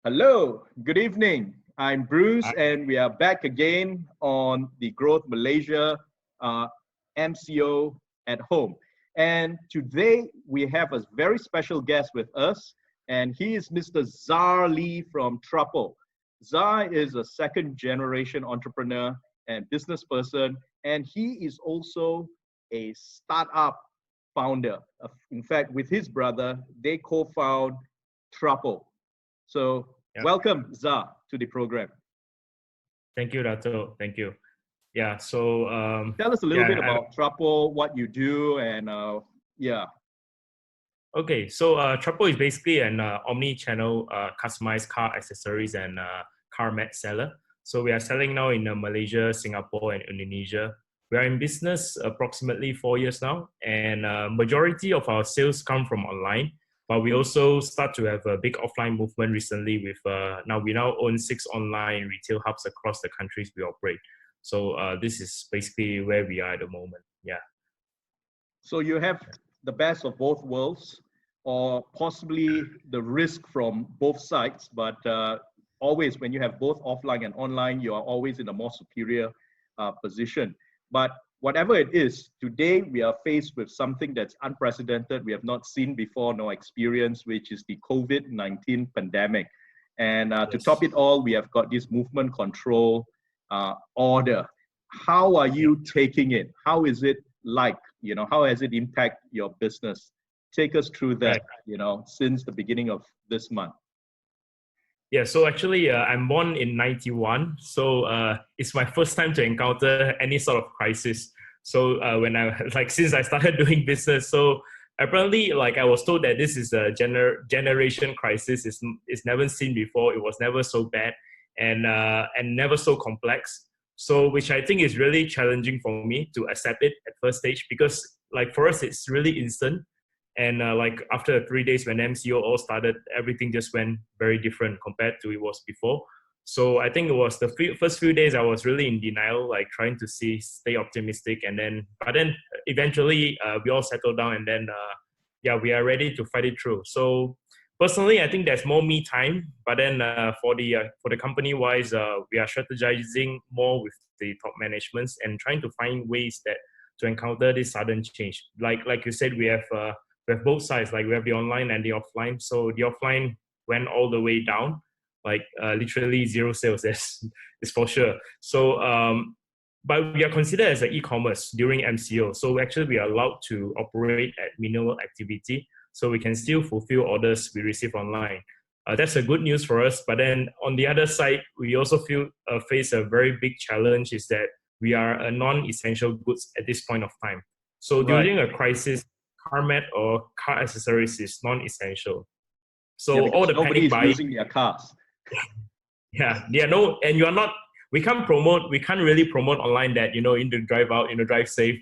Hello, good evening. I'm Bruce, and we are back again on the Growth Malaysia MCO at home. And today we have a very special guest with us, and he is Mr. Zare Lee from Trapo. Zare is a second generation entrepreneur and business person, and he is also a startup founder. In fact, with his brother, they co-found Trapo. So welcome, Zare, to the program. Thank you, Dato. Thank you. Yeah, so... tell us a little bit about Trapo, what you do, and Okay, so Trapo is basically an omni-channel customized car accessories and car mat seller. So we are selling now in Malaysia, Singapore, and Indonesia. We are in business approximately 4 years now, and majority of our sales come from online. But we also start to have a big offline movement recently with, we now own 6 online retail hubs across the countries we operate. So this is basically where we are at the moment, yeah. So you have the best of both worlds, or possibly the risk from both sides, but always when you have both offline and online, you are always in a more superior position. But whatever it is, today we are faced with something that's unprecedented. We have not seen before, nor experienced, which is the COVID-19 pandemic. And to top it all, we have got this movement control order. How are you taking it? How is it like? How has it impacted your business? Take us through that, since the beginning of this month. Yeah, so actually, I'm born in 91. So it's my first time to encounter any sort of crisis. So since I started doing business, so apparently, I was told that this is a generation crisis. It's never seen before. It was never so bad and never so complex. So which I think is really challenging for me to accept it at first stage, because for us, it's really instant. And after 3 days when MCO all started, everything just went very different compared to it was before. So I think it was the first few days I was really in denial, trying to stay optimistic. But then eventually we all settled down, and then we are ready to fight it through. So personally, I think there's more me time. But then for the company wise, we are strategizing more with the top managements and trying to find ways to encounter this sudden change. Like you said, we have both sides. We have the online and the offline. So the offline went all the way down, literally zero sales. Is for sure. So, but we are considered as an e-commerce during MCO. So actually, we are allowed to operate at minimal activity, so we can still fulfill orders we receive online. That's a good news for us. But then on the other side, we also face a very big challenge, is that we are a non-essential goods at this point of time. So during a crisis, car mat or car accessories is non-essential. So all the nobody panic buying, is using their cars. we can't really promote online that, in the drive out, drive safe,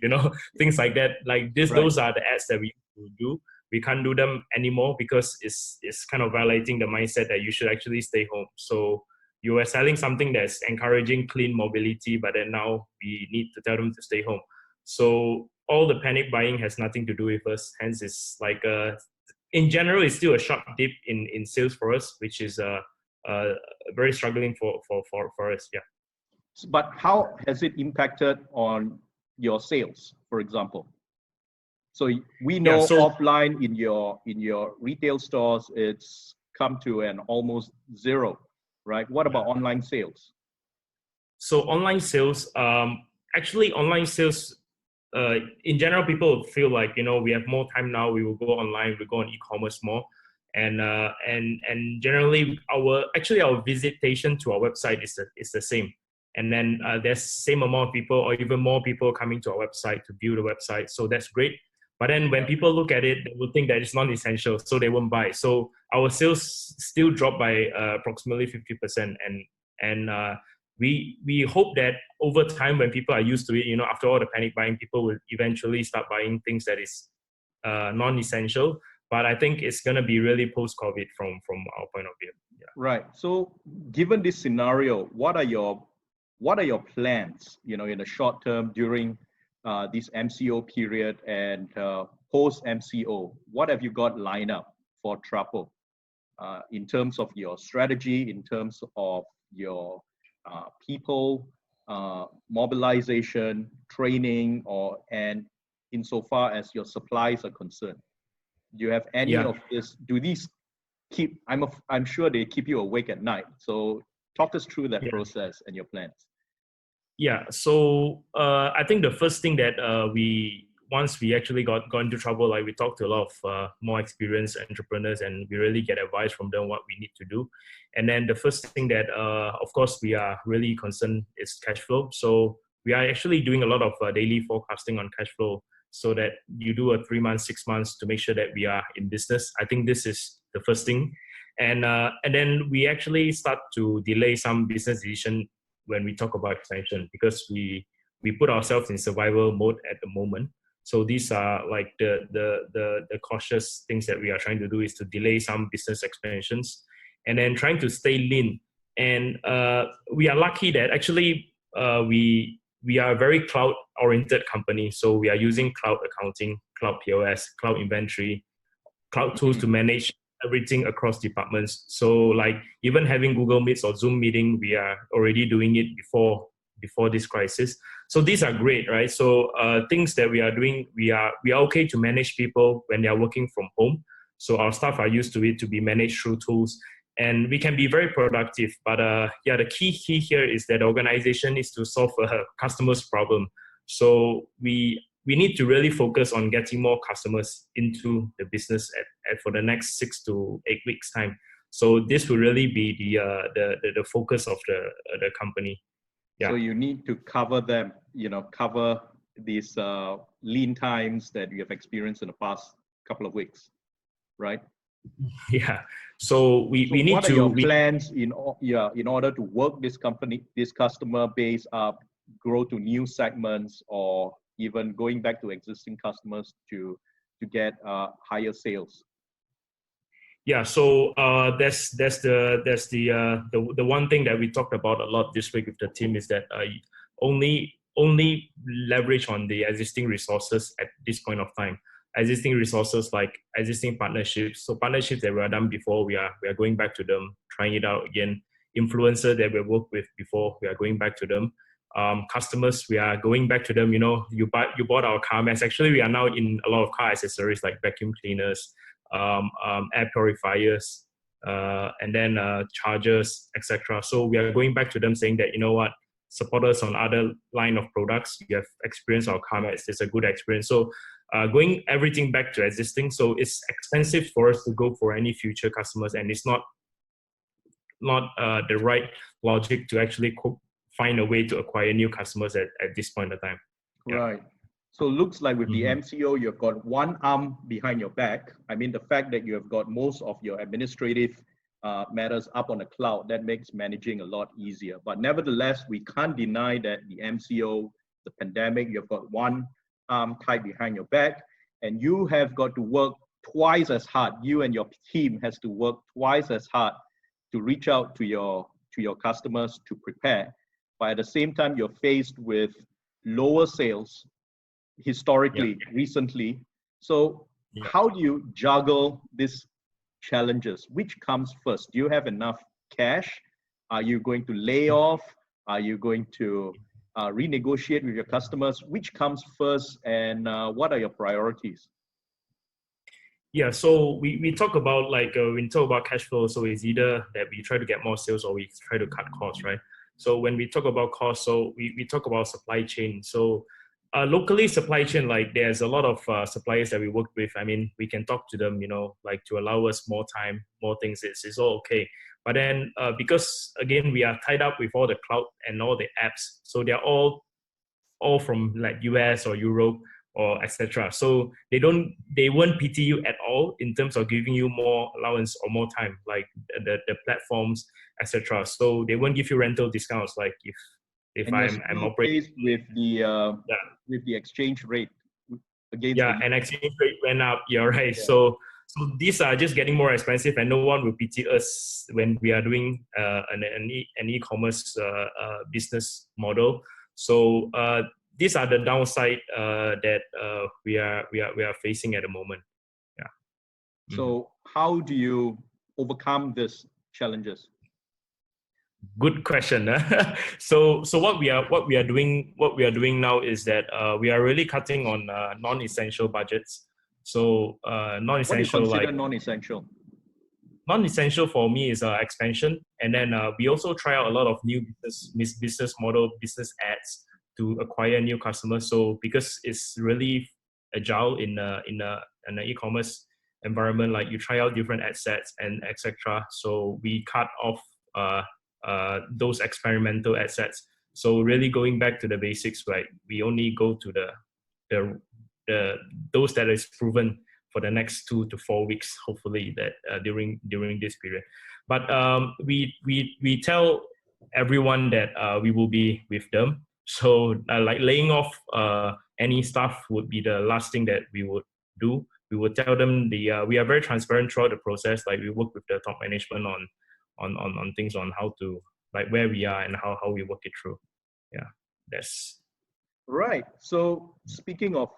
things like that. Those are the ads that we used to do. We can't do them anymore because it's kind of violating the mindset that you should actually stay home. So you are selling something that's encouraging clean mobility, but then now we need to tell them to stay home. So all the panic buying has nothing to do with us. Hence, it's in general, it's still a sharp dip in sales for us, which is very struggling for us. Yeah. But how has it impacted on your sales, for example? So we know offline in your retail stores, it's come to an almost zero, right? What about online sales? So online sales, online sales. In general, people feel we have more time now. We will go online. We go on e-commerce more, and generally our visitation to our website is the same. And then there's same amount of people or even more people coming to our website to view the website. So that's great. But then when people look at it, they will think that it's non-essential, so they won't buy. So our sales still drop by approximately 50%, and we hope that over time, when people are used to it, after all the panic buying, people will eventually start buying things that is non-essential. But I think it's going to be really post-COVID from our point of view. Yeah. Right. So given this scenario, what are your plans, in the short term during this MCO period and post MCO? What have you got lined up for Trapo? in terms of your strategy, in terms of your people, mobilization, training, and insofar as your supplies are concerned? Do you have any of this? Do these keep? I'm sure they keep you awake at night. So talk us through that process and your plans. Yeah. So I think the first thing that once we actually got into trouble, like we talked to a lot of more experienced entrepreneurs, and we really get advice from them what we need to do. And then the first thing that, of course, we are really concerned is cash flow. So we are actually doing a lot of daily forecasting on cash flow, so that you do a 3 months, 6 months to make sure that we are in business. I think this is the first thing. And then we actually start to delay some business decision when we talk about expansion, because we put ourselves in survival mode at the moment. So these are like the cautious things that we are trying to do, is to delay some business expansions, and then trying to stay lean. And we are lucky that actually we are a very cloud-oriented company. So we are using cloud accounting, cloud POS, cloud inventory, cloud tools to manage everything across departments. So like even having Google Meets or Zoom meeting, we are already doing it before this crisis. So these are great, right? So things that we are doing, we are okay to manage people when they are working from home. So our staff are used to it, to be managed through tools, and we can be very productive. But the key here is that the organization is to solve a customer's problem. So we need to really focus on getting more customers into the business for the next 6 to 8 weeks time. So this will really be the focus of the company. Yeah. So you need to cover them, cover these lean times that you have experienced in the past couple of weeks, right? Yeah. So we need to. What are your plans in order to work this customer base up, grow to new segments, or even going back to existing customers to get higher sales? Yeah, so that's the one thing that we talked about a lot this week with the team, is that only leverage on the existing resources at this point of time. Existing resources like existing partnerships. So partnerships that we have done before, we are going back to them, trying it out again. Influencer that we worked with before, we are going back to them. Customers, we are going back to them. You bought our car mats. Actually, we are now in a lot of car accessories like vacuum cleaners, air purifiers, and then chargers, etc. So we are going back to them saying that, support us on other line of products. You have experienced our car mats. It's a good experience. So going everything back to existing. So it's expensive for us to go for any future customers, and it's not the right logic to actually find a way to acquire new customers at this point of time. Yeah. Right. So it looks like with the MCO, you've got one arm behind your back. I mean, the fact that you have got most of your administrative matters up on the cloud, that makes managing a lot easier. But nevertheless, we can't deny that the MCO, the pandemic, you've got one arm tied behind your back, and you have got to work twice as hard. You and your team has to work twice as hard to reach out to your customers to prepare. But at the same time, you're faced with lower sales historically, recently. So how do you juggle these challenges? Which comes first? Do you have enough cash? Are you going to lay off? Are you going to renegotiate with your customers? Which comes first, and what are your priorities? Yeah, so we talk about when we talk about cash flow, so it's either that we try to get more sales or we try to cut costs, right? So when we talk about costs, so we talk about supply chain. So locally, supply chain, there's a lot of suppliers that we work with. I mean, we can talk to them, to allow us more time, more things. It's all okay. But then because again, we are tied up with all the cloud and all the apps, so they're all from US or Europe or etc. So they won't pity you at all in terms of giving you more allowance or more time, like the platforms, etc. So they won't give you rental discounts, like if I'm operating with the exchange rate against and exchange rate went up. You're right. Yeah. So these are just getting more expensive, and no one will pity us when we are doing an e-commerce business model. So these are the downside that we are facing at the moment. Yeah. So how do you overcome these challenges? Good question. So what we are doing now is that we are really cutting on non-essential budgets. So What do you non-essential, consider like non-essential? non-essential for me is expansion, and then we also try out a lot of new business model, business ads to acquire new customers. So because it's really agile in an e-commerce environment, like you try out different ad sets and etc. So we cut off those experimental ad sets. So really going back to the basics, right? We only go to the those that is proven for the next 2 to 4 weeks, hopefully that during this period. But we tell everyone that we will be with them. So like laying off any staff would be the last thing that we would do. We would tell them we are very transparent throughout the process. Like we work with the top management on things on how to, like where we are and how we work it through. Yeah, that's right. So speaking of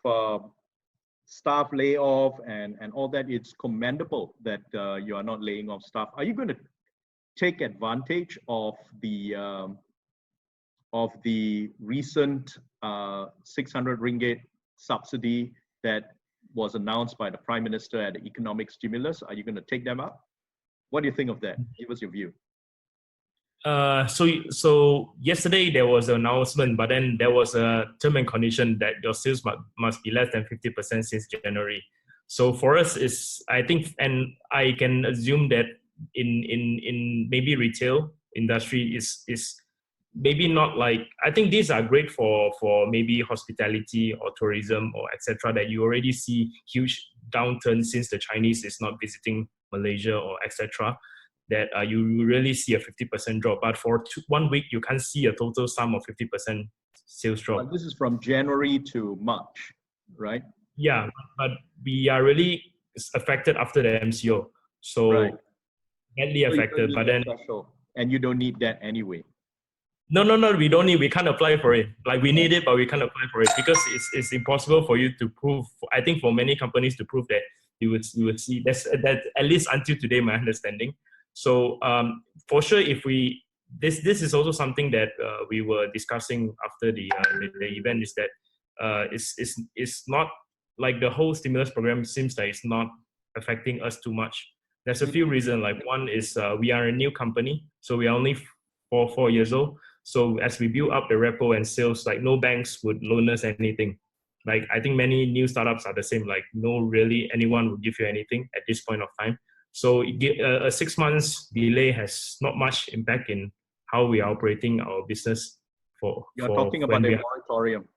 staff layoff and all that, it's commendable that you are not laying off staff. Are you going to take advantage of the recent 600 ringgit subsidy that was announced by the Prime Minister at the economic stimulus? Are you going to take them up? What do you think of that? Give us your view. So yesterday there was an announcement, but then there was a term and condition that your sales must be less than 50% since January. So for us, I think, and I can assume that in maybe retail industry is maybe not like, I think these are great for maybe hospitality or tourism or etc. that you already see huge downturn since the Chinese is not visiting Malaysia or etc. that you really see a 50% drop. But for 1 week, you can't see a total sum of 50% sales drop. Well, this is from January to March, right? Yeah, but we are really affected after the MCO. So right. badly affected, but then... Special, and you don't need that anyway. No, we don't need, we can't apply for it. Like we need it, but we can't apply for it because it's impossible for you to prove, I think for many companies to prove that you would see, that at least until today, my understanding. So for sure, if this is also something that we were discussing after the event, is that it's not like the whole stimulus program seems like it's not affecting us too much. There's a few reasons. Like one is we are a new company, so we are only 4 years old. So as we build up the repo and sales, like no banks would loan us anything. Like I think many new startups are the same. Like no really anyone would give you anything at this point of time. So a 6 months delay has not much impact in how we are operating our business. You're talking about the moratorium.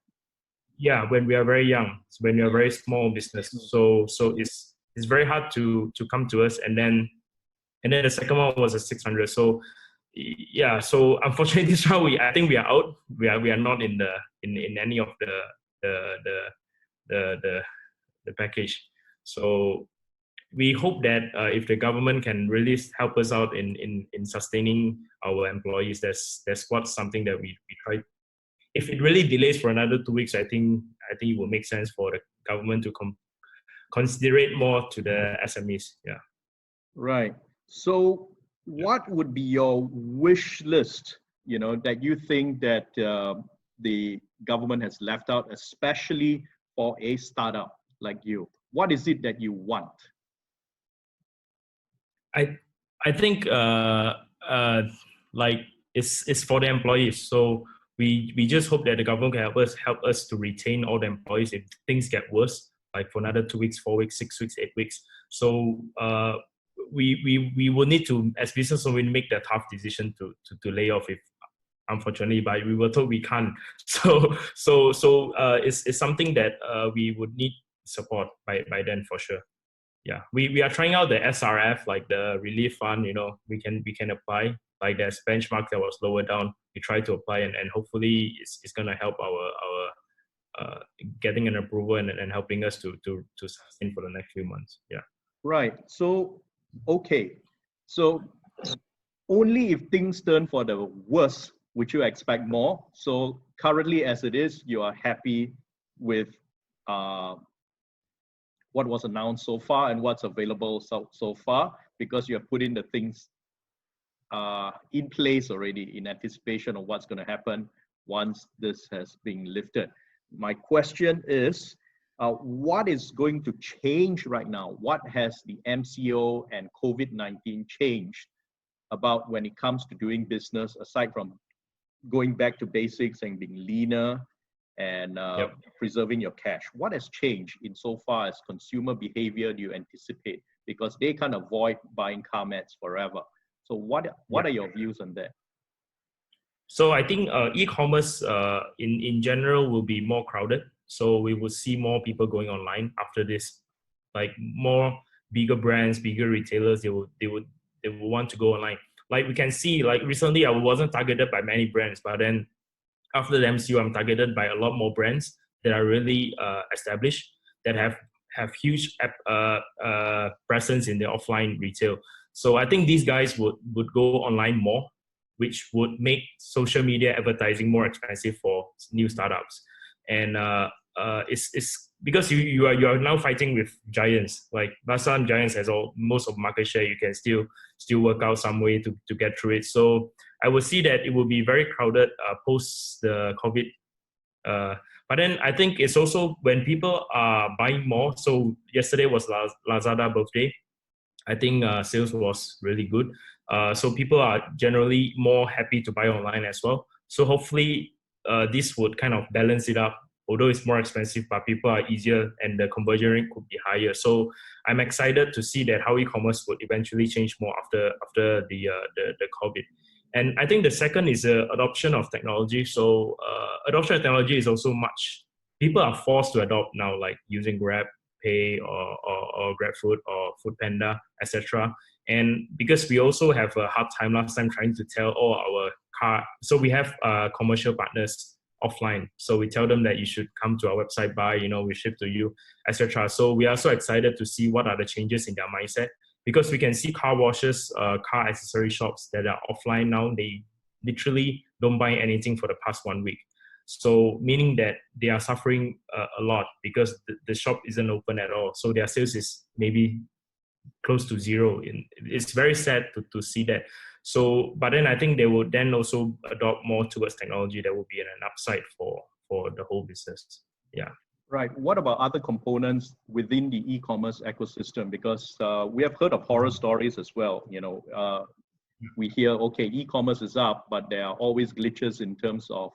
Yeah, when we are very young, when we are very small business. So it's very hard to come to us. And then the second one was a 600. So yeah, so unfortunately this round I think we are out. We are not in any of the package. So we hope that if the government can really help us out in sustaining our employees, that's what's something that we try. If it really delays for another 2 weeks, I think it will make sense for the government to consider more to the SMEs. Yeah. Right. So what would be your wish list, that you think that the government has left out, especially for a startup like you? What is it that you want? I think like it's for the employees. So we just hope that the government can help us to retain all the employees if things get worse, like for another 2 weeks, 4 weeks, 6 weeks, 8 weeks. So we will need to, as business owners, make the tough decision to lay off if unfortunately, but we were told we can't. So it's something that we would need support by then for sure. Yeah, we are trying out the SRF, like the relief fund. We can apply. Like there's benchmark that was lower down. We try to apply, and hopefully it's gonna help our getting an approval and helping us to sustain for the next few months. Yeah. Right. So okay. So only if things turn for the worse would you expect more. So currently, as it is, you are happy with what was announced so far and what's available so far. because you have put in the things in place already in anticipation of what's going to happen once this has been lifted. My question is, what is going to change right now? What has the MCO and COVID-19 changed about when it comes to doing business, aside from going back to basics and being leaner and preserving your cash? What has changed insofar as consumer behavior do you anticipate? Because they can't avoid buying car mats forever. So what are your views on that? So I think e-commerce in general will be more crowded. So we will see more people going online after this, like more bigger brands, bigger retailers. They would want to go online. Like we can see, like recently I wasn't targeted by many brands, but then after the MCO, I'm targeted by a lot more brands that are really established, that have huge presence in the offline retail. So I think these guys would go online more, which would make social media advertising more expensive for new startups. And it's because you are now fighting with giants. Like last time, giants has most of market share. You can still work out some way to get through it. So I will see that it will be very crowded post the COVID. But then I think it's also when people are buying more. So yesterday was Lazada birthday. I think sales was really good. So people are generally more happy to buy online as well. So hopefully this would kind of balance it up. Although it's more expensive, but people are easier and the conversion rate could be higher. So I'm excited to see that how e-commerce would eventually change more after the COVID. And I think the second is the adoption of technology. So adoption of technology is also people are forced to adopt now, like using Grab Pay or GrabFood or Foodpanda, etc. And because we also have a hard time last time trying to tell all our so we have commercial partners offline. So we tell them that you should come to our website, buy, we ship to you, etc. So we are so excited to see what are the changes in their mindset, because we can see car washes, car accessory shops that are offline now, they literally don't buy anything for the past 1 week. So meaning that they are suffering a lot because the shop isn't open at all. So their sales is maybe close to zero. It's very sad to see that. So, but then I think they will then also adopt more towards technology. That will be an upside for the whole business. Yeah. Right. What about other components within the e-commerce ecosystem? Because we have heard of horror stories as well. We hear, okay, e-commerce is up, but there are always glitches in terms of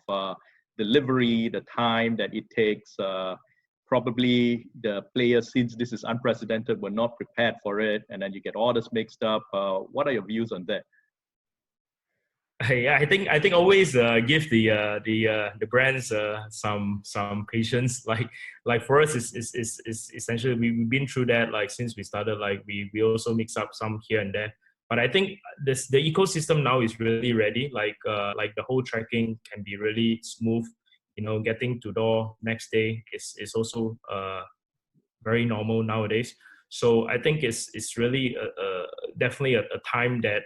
delivery, the time that it takes. Probably the players, since this is unprecedented, were not prepared for it, and then you get orders mixed up. What are your views on that? Yeah, I think always give the brands some patience. Like for us, is essentially we've been through that. Like since we started, like we also mix up some here and there. But I think the ecosystem now is really ready. Like the whole tracking can be really smooth. Getting to door next day is also very normal nowadays. So I think it's really definitely a time that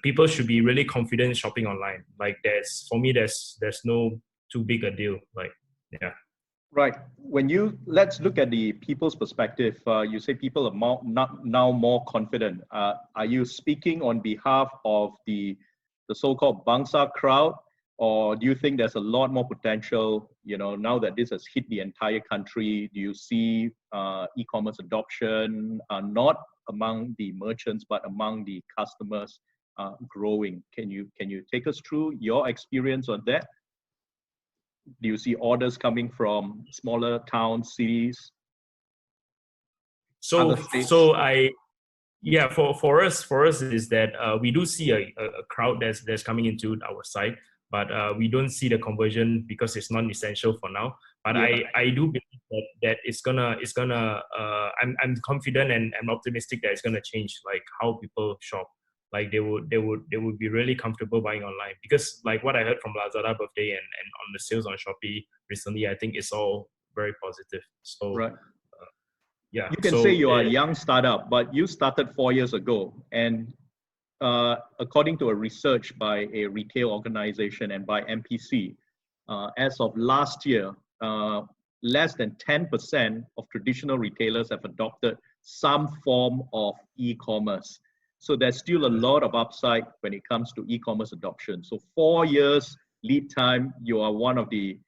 people should be really confident shopping online. Like there's no too big a deal. Like, yeah. Right. Let's look at the people's perspective. You say people are now more confident. Are you speaking on behalf of the so-called Bangsa crowd, or do you think there's a lot more potential? Now that this has hit the entire country, do you see e-commerce adoption not among the merchants but among the customers growing? Can you take us through your experience on that? Do you see orders coming from smaller towns, cities? For us is that we do see a crowd that's coming into our site, but we don't see the conversion because it's not essential for now. But yeah. I do believe that it's gonna I'm confident and I'm optimistic that it's gonna change, like how people shop. Like they would be really comfortable buying online, because like what I heard from Lazada birthday and on the sales on Shopee recently, I think it's all very positive. So right. Yeah, you can say you are a young startup, but you started 4 years ago, and according to a research by a retail organization and by MPC, as of last year, less than 10% of traditional retailers have adopted some form of e-commerce. So there's still a lot of upside when it comes to e-commerce adoption. So 4 years lead time, you are one of the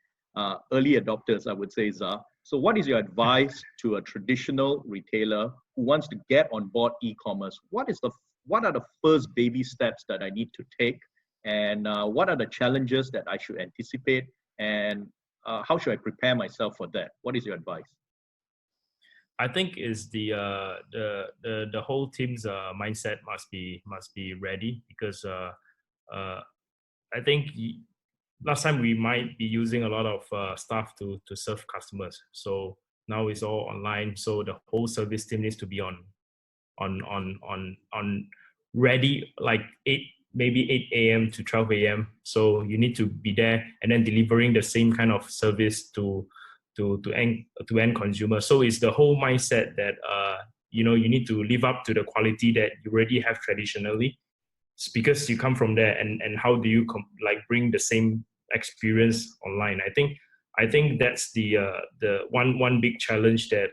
early adopters, I would say, Zare. So what is your advice to a traditional retailer who wants to get on board e-commerce? What are the first baby steps that I need to take? And what are the challenges that I should anticipate? And how should I prepare myself for that? What is your advice? I think is the whole team's mindset must be ready, because I think last time we might be using a lot of staff to serve customers. So now it's all online. So the whole service team needs to be on ready, like maybe 8 a.m. to 12 a.m. So you need to be there and then delivering the same kind of service to end consumer. So it's the whole mindset that you need to live up to the quality that you already have traditionally. It's because you come from there, and how do you bring the same experience online? I think that's the one big challenge that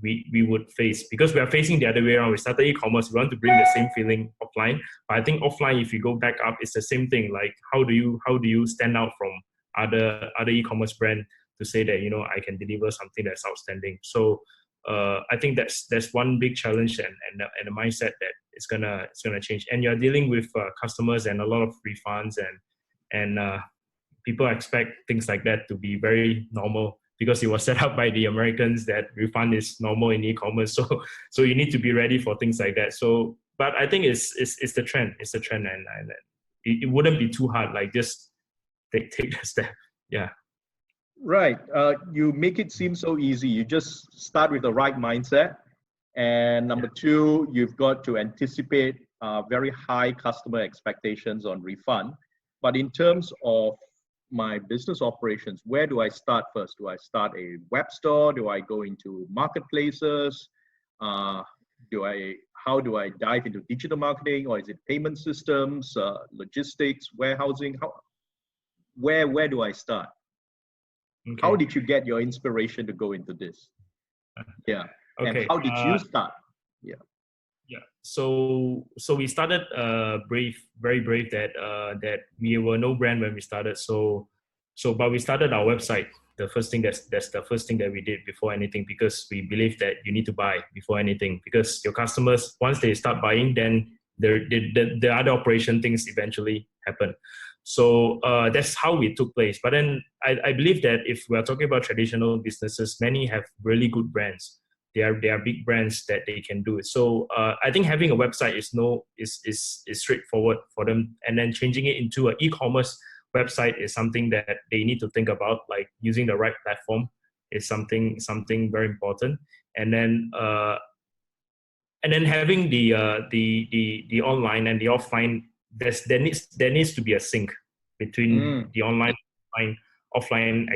we would face, because we are facing the other way around. We started e-commerce, we want to bring the same feeling offline, but I think offline, if you go back up, it's the same thing. Like how do you stand out from other e-commerce brand to say that I can deliver something that's outstanding? So I think that's one big challenge, and the mindset that it's gonna change. And you're dealing with customers and a lot of refunds, and people expect things like that to be very normal, because it was set up by the Americans that refund is normal in e-commerce. So you need to be ready for things like that. So, but I think it's the trend. It's the trend, and it wouldn't be too hard. Like just take the step. Yeah. Right. You make it seem so easy. You just start with the right mindset. And number two, you've got to anticipate very high customer expectations on refund. But in terms of my business operations, where do I start first? Do I start a web store? Do I go into marketplaces? How do I dive into digital marketing, or is it payment systems, logistics, warehousing? Where do I start? Okay. How did you get your inspiration to go into this? Yeah. Okay. And how did you start? Yeah. Yeah. So we started very brave that we were no brand when we started. But we started our website. That's the first thing that we did before anything, because we believe that you need to buy before anything, because your customers, once they start buying, then the other operation things eventually happen. So that's how it took place. But then I believe that if we're talking about traditional businesses, many have really good brands. They are big brands that they can do it. So I think having a website is straightforward for them, and then changing it into an e-commerce website is something that they need to think about. Like using the right platform is something very important. And then having the online and the offline, there needs to be a sync between the online offline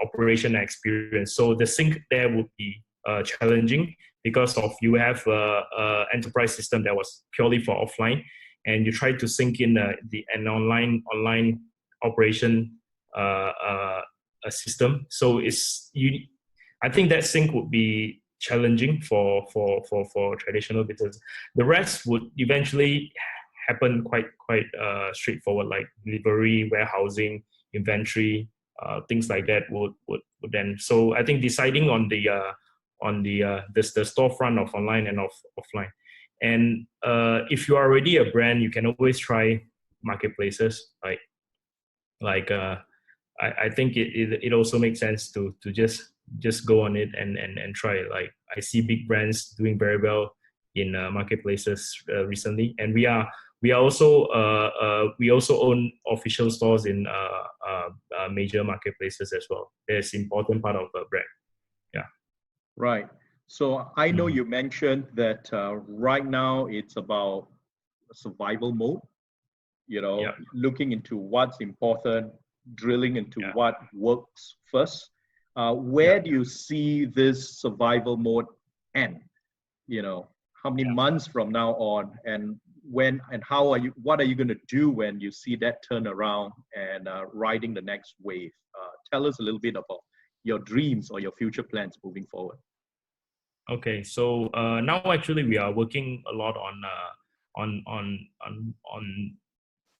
operation and experience. So the sync there would be challenging, because of you have a enterprise system that was purely for offline, and you try to sync in an online operation system. So I think that sync would be challenging for traditional business. The rest would eventually happen quite straightforward, like delivery, warehousing, inventory, things like that would then. So I think deciding on the storefront of online and of offline. And if you are already a brand, you can always try marketplaces. I think it also makes sense to just go on it and try it. Like I see big brands doing very well in marketplaces recently, and we also own official stores in major marketplaces as well. That's an important part of a brand. Yeah. Right. So I know you mentioned that right now it's about survival mode, looking into what's important, drilling into what works first. Where do you see this survival mode end? How many months from now on, and when and what are you going to do when you see that turn around and riding the next wave? Tell us a little bit about your dreams or your future plans moving forward. Okay, so now actually we are working a lot on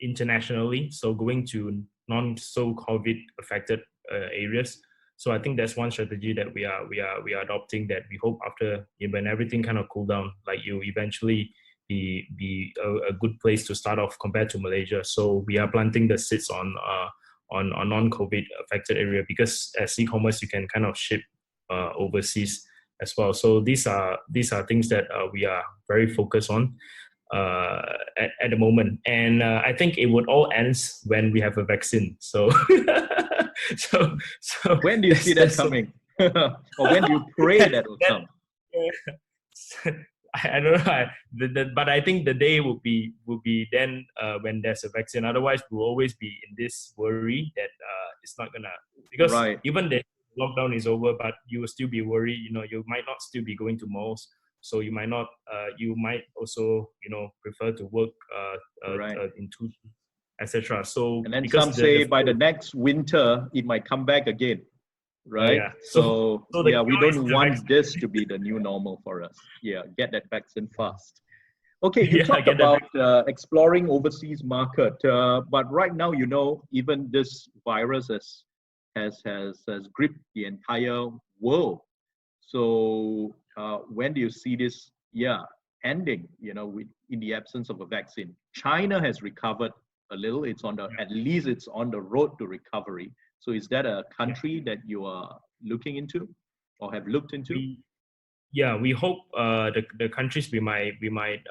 internationally. So going to non-COVID affected areas. So I think that's one strategy that we are adopting, that we hope after, when everything kind of cool down, like you eventually be a good place to start off compared to Malaysia. So we are planting the seeds on non-COVID affected area, because as e-commerce you can kind of ship overseas as well. So these are things that we are very focused on at the moment, and I think it would all end when we have a vaccine. So, so When do you see that coming? Or when do you pray that will come? I don't know, but I think the day will be then when there's a vaccine. Otherwise, we'll always be in this worry that it's not gonna, because Right. even the lockdown is over, but you will still be worried. You know, you might not still be going to malls, so you might not. You might also, prefer to work Right. in two, etc. So And then because some say by the next winter it might come back again, right? yeah. So So the yeah, we cure is don't the want vaccine. this to be the new normal for us. Yeah, get that vaccine fast. Okay, you Yeah, talked get the about exploring overseas market, but right now, even this virus has gripped the entire world. So when do you see this? Yeah, ending. In the absence of a vaccine, China has recovered a little. At least it's on the road to recovery. So is that a country that you are looking into or have looked into? We hope the countries we might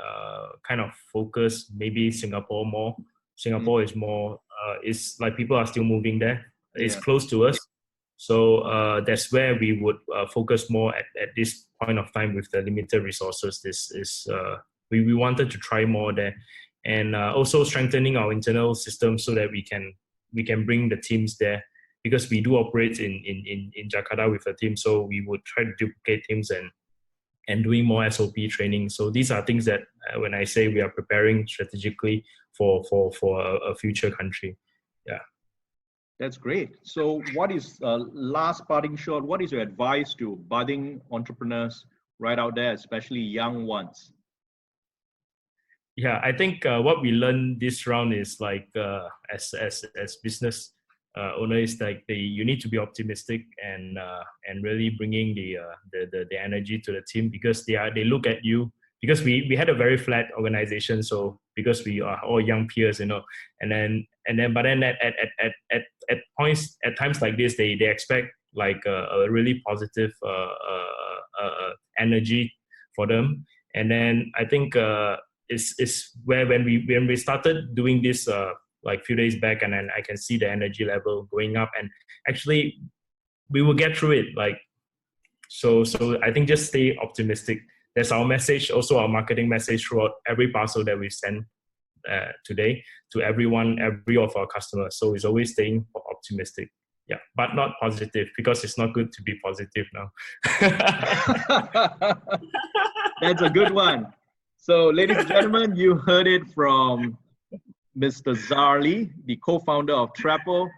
kind of focus, maybe Singapore more. Singapore is more, is like people are still moving there. It's Yeah, close to us, so that's where we would focus more at this point of time with the limited resources. This is we wanted to try more there, and also strengthening our internal system so that we can bring the teams there, because we do operate in Jakarta with a team, so we would try to duplicate teams and doing more SOP training. So these are things that when I say we are preparing strategically for a future country. Yeah. that's great. So what is last parting shot? What is your advice to budding entrepreneurs right out there, especially young ones? Yeah, I think what we learned this round is like as business owner is like you need to be optimistic and really bringing the energy to the team, because they look at you, because we had a very flat organization, so because we are all young peers, and then but then at points, at times like this, they expect like a really positive energy for them. And then I think is where when we started doing this like few days back, and then I can see the energy level going up, and actually we will get through it. Like so I think just stay optimistic. That's our message, also our marketing message throughout every parcel that we send today to everyone, every of our customers. So it's always staying optimistic. Yeah, but not positive, because it's not good to be positive now. That's a good one. So, ladies and gentlemen, you heard it from Mr. Zare Lee, the co-founder of Trapo.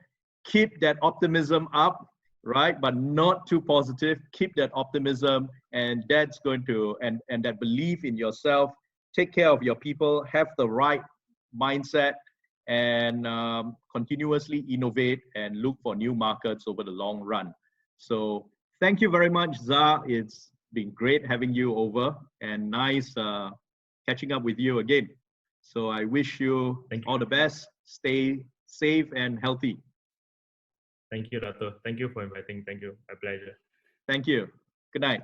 Keep that optimism up, right? But not too positive. Keep that optimism, and that's going to and that belief in yourself. Take care of your people. Have the right mindset, and continuously innovate and look for new markets over the long run. So, thank you very much, Zare. It's been great having you over, and nice catching up with you again. So I wish you all the best. Stay safe and healthy. Thank you, Dato. Thank you for inviting. Thank you. My pleasure. Thank you. Good night.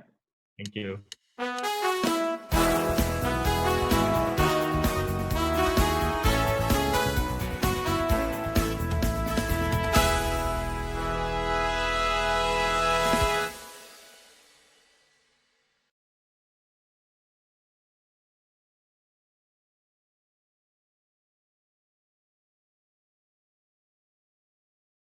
Thank you.